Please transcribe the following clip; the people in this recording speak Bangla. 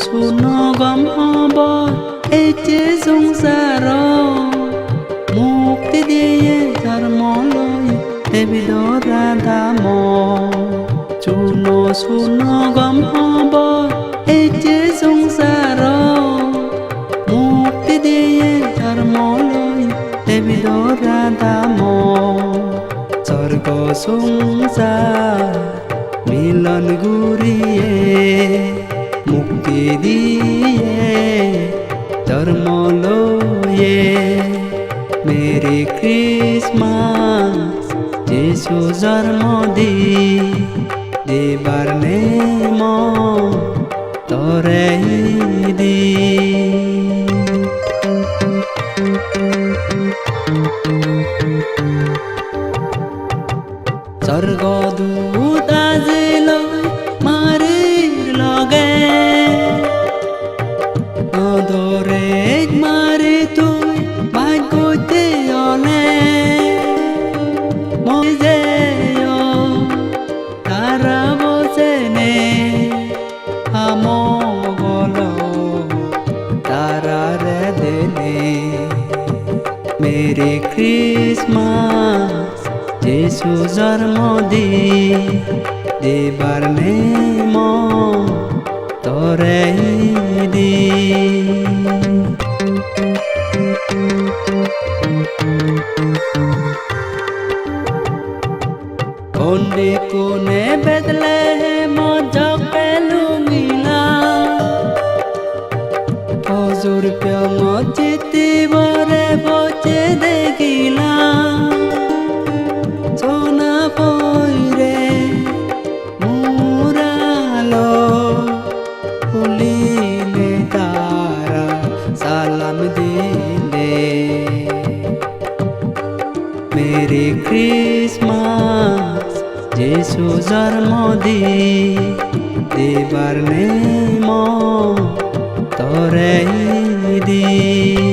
শুনো গম হব এই যে সংসার মুক্তি দিয়ে ধর্মলয় দেবীদরা ধাম শুনো গম হব এই যে সংসার মুক্তি দিয়ে ধর্মলয় দেবীদরা ধাম স্বর্গ সংসার মিলন গুরিয়ে মুক্তি দিয়ে ধর্ম লয়ে মেরি ক্রিসমাস যিশু জন্ম দেবার নেম তরে দি স্বর্গদূত আজিল মারির লগে নদরে মারি তুই ভাগ্যতে অলে মজে তারা বসে নে আমগল তারা রে দেনে মেরি ক্রিসমাস যিশু জন্ম দেবার নেম তরে দি কোনে কোনে বেদলে মজক পেলু মিলা হজুর প্যম চিতি বরে বচে দেখিলা সোনা পইরে মুরালো ফুলিলে তারা সালাম দিলে মেরি ক্রিসমাস যিশু জন্ম দেবার নেম তরে দি।